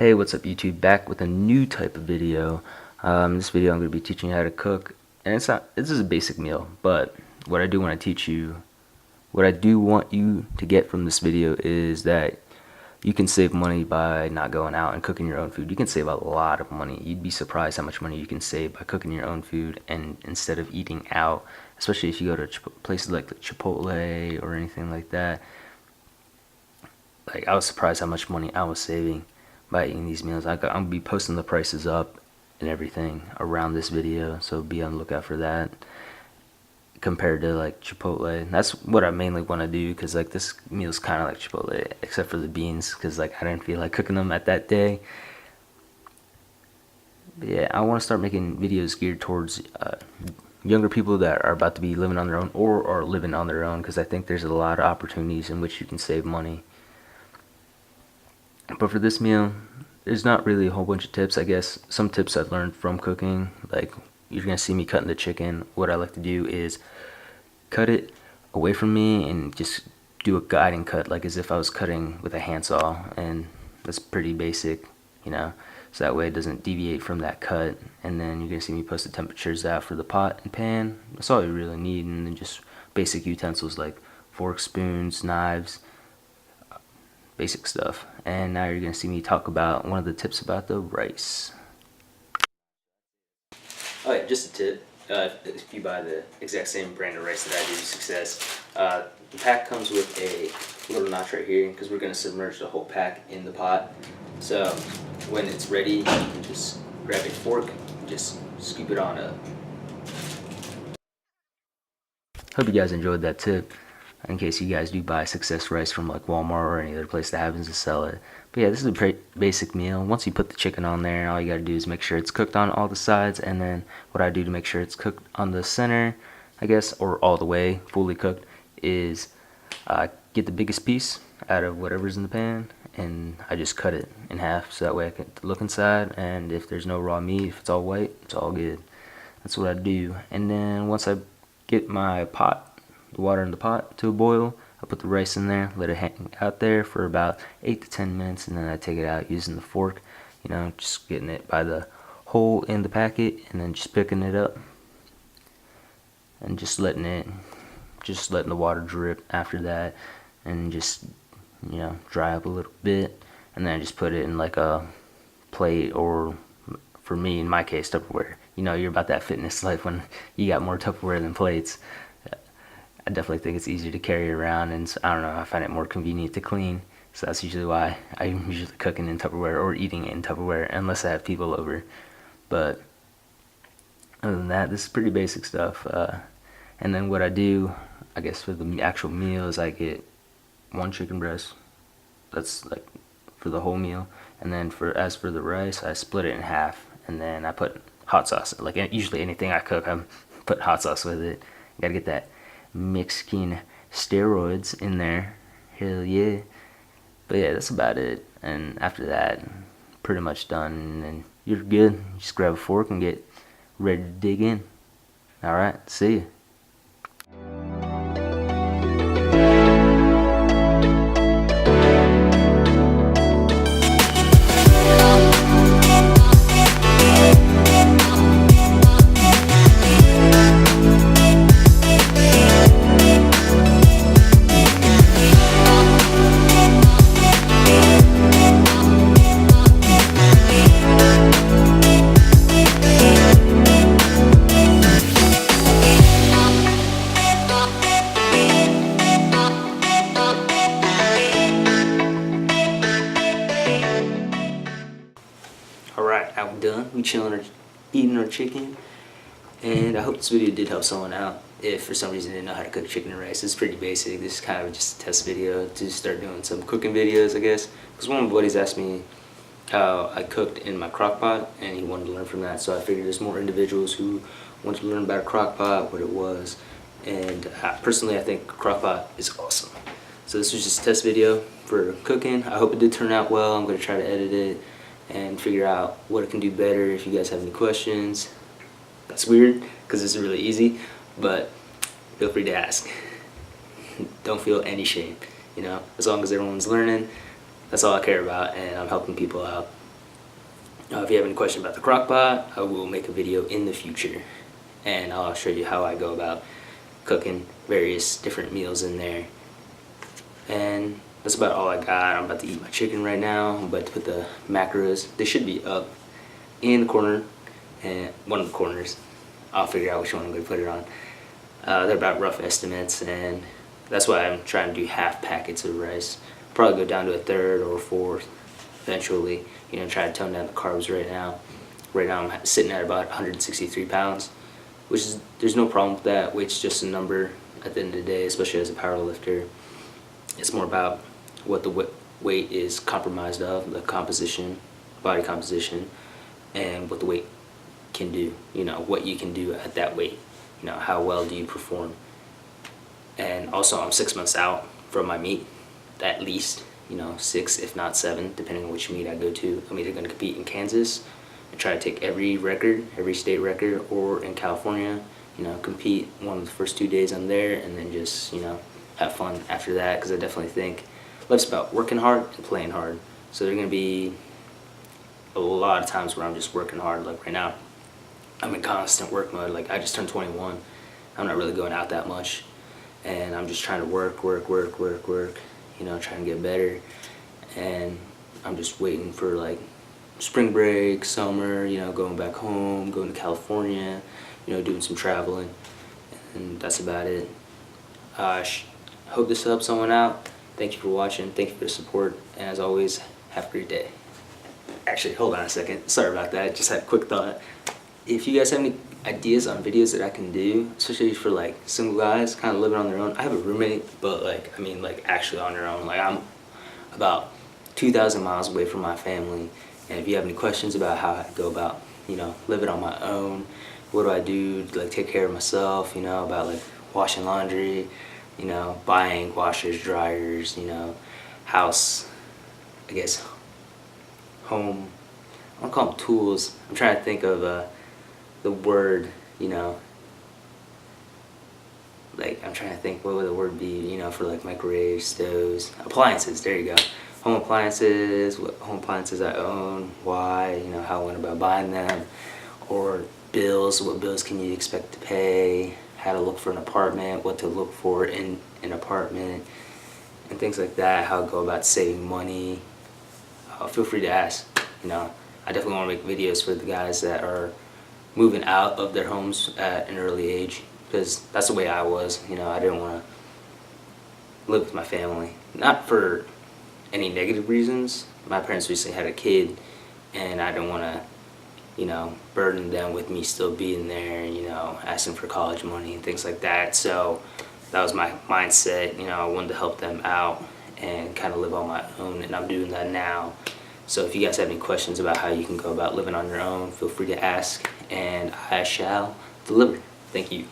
Hey, what's up YouTube? Back with a new type of video. This video I'm going to be teaching you how to cook, and this is a basic meal, but what I do want to teach you, what I do want you to get from this video is that you can save money by not going out and cooking your own food. You can save a lot of money. You'd be surprised how much money you can save by cooking your own food and instead of eating out, especially if you go to places like Chipotle or anything like that. Like, I was surprised how much money I was saving by eating these meals. I'm gonna be posting the prices up and everything around this video, so be on the lookout for that. Compared to like Chipotle, that's what I mainly want to do, because like this meal is kind of like Chipotle except for the beans, because like I didn't feel like cooking them at that day. But yeah, I want to start making videos geared towards younger people that are about to be living on their own or are living on their own, because I think there's a lot of opportunities in which you can save money. But for this meal, there's not really a whole bunch of tips. I guess some tips I've learned from cooking, like you're gonna see me cutting the chicken. What I like to do is cut it away from me and just do a guiding cut, like as if I was cutting with a handsaw, and that's pretty basic, you know, so that way it doesn't deviate from that cut. And then you're gonna see me post the temperatures out for the pot and pan. That's all you really need, and then just basic utensils like forks, spoons, knives, basic stuff. And now you're gonna see me talk about one of the tips about the rice. Alright, just a tip. If you buy the exact same brand of rice that I do, Success, the pack comes with a little notch right here, because we're gonna submerge the whole pack in the pot. So when it's ready, you can just grab a fork and just scoop it on up. Hope you guys enjoyed that tip, in case you guys do buy Success rice from like Walmart or any other place that happens to sell it. But yeah, this is a pretty basic meal. Once you put the chicken on there, all you gotta do is make sure it's cooked on all the sides, and then what I do to make sure it's cooked on the center, I guess, or all the way fully cooked, is get the biggest piece out of whatever's in the pan, and I just cut it in half so that way I can look inside, and if there's no raw meat, if it's all white, it's all good. That's what I do. And then once I get my pot, the water in the pot to a boil, I put the rice in there, let it hang out there for about 8 to 10 minutes, and then I take it out using the fork, you know, just getting it by the hole in the packet, and then just picking it up and just letting the water drip after that, and just, you know, dry up a little bit, and then I just put it in like a plate, or for me, in my case, Tupperware. You know, you're about that fitness life when you got more Tupperware than plates. I definitely think it's easier to carry around, and I don't know, I find it more convenient to clean. So that's usually why I'm usually cooking in Tupperware or eating in Tupperware, unless I have people over. But other than that, this is pretty basic stuff. And then what I do, I guess, for the actual meal is I get one chicken breast. That's like for the whole meal. And then as for the rice, I split it in half, and then I put hot sauce. Like usually anything I cook, I put hot sauce with it. You gotta get that Mexican steroids in there. Hell yeah. But yeah, that's about it. And after that, pretty much done, and then you're good. Just grab a fork and get ready to dig in. Alright, see ya. Alright, I'm done. We chilling, eating our chicken, and I hope this video did help someone out. If for some reason they didn't know how to cook chicken and rice, it's pretty basic. This is kind of just a test video to start doing some cooking videos, I guess. Because one of my buddies asked me how I cooked in my crock pot, and he wanted to learn from that. So I figured there's more individuals who want to learn about a crock pot, what it was. And personally, I think crock pot is awesome. So this was just a test video for cooking. I hope it did turn out well. I'm going to try to edit it and figure out what it can do better. If you guys have any questions, that's weird because it's really easy, but feel free to ask. Don't feel any shame, you know, as long as everyone's learning, that's all I care about, and I'm helping people out. If you have any question about the crock pot, I will make a video in the future, and I'll show you how I go about cooking various different meals in there. And that's about all I got. I'm about to eat my chicken right now. I'm about to put the macros. They should be up in the corner, and one of the corners. I'll figure out which one I'm going to put it on. They're about rough estimates, and that's why I'm trying to do half packets of rice. Probably go down to a third or a fourth eventually. You know, try to tone down the carbs right now. Right now I'm sitting at about 163 pounds, which is, there's no problem with that. Weight's just a number at the end of the day, especially as a power lifter. It's more about what the weight is compromised of, the composition, body composition, and what the weight can do. You know, what you can do at that weight. You know, how well do you perform? And also, I'm 6 months out from my meet, at least. You know, 6 if not 7, depending on which meet I go to. I'm either going to compete in Kansas and try to take every record, every state record, or in California. You know, compete one of the first 2 days I'm there, and then just, you know, have fun after that, because I definitely think life's about working hard and playing hard. So there's going to be a lot of times where I'm just working hard. Like right now, I'm in constant work mode. Like I just turned 21. I'm not really going out that much, and I'm just trying to work, you know, trying to get better. And I'm just waiting for like spring break, summer, you know, going back home, going to California, you know, doing some traveling, and that's about it. I hope this helps someone out. Thank you for watching. Thank you for the support. And as always, have a great day. Actually, hold on a second. Sorry about that. Just had a quick thought. If you guys have any ideas on videos that I can do, especially for like single guys kind of living on their own. I have a roommate, but like, I mean, like actually on their own. Like I'm about 2,000 miles away from my family. And if you have any questions about how I go about, you know, living on my own, what do I do to like take care of myself, you know, about like washing laundry, you know, buying washers, dryers, you know, house, I guess, home, I don't call them tools. I'm trying to think of the word, you know, like I'm trying to think what would the word be, you know, for like microwaves, stoves, appliances, there you go. Home appliances, what home appliances I own, why, you know, how I went about buying them, or bills, what bills can you expect to pay, how to look for an apartment, what to look for in an apartment, and things like that, how to go about saving money. Feel free to ask, you know. I definitely want to make videos for the guys that are moving out of their homes at an early age, because that's the way I was, you know. I didn't want to live with my family, not for any negative reasons. My parents recently had a kid, and I didn't want to, you know, burden them with me still being there, you know, asking for college money and things like that. So that was my mindset, you know. I wanted to help them out and kind of live on my own, and I'm doing that now. So if you guys have any questions about how you can go about living on your own, feel free to ask, and I shall deliver. Thank you.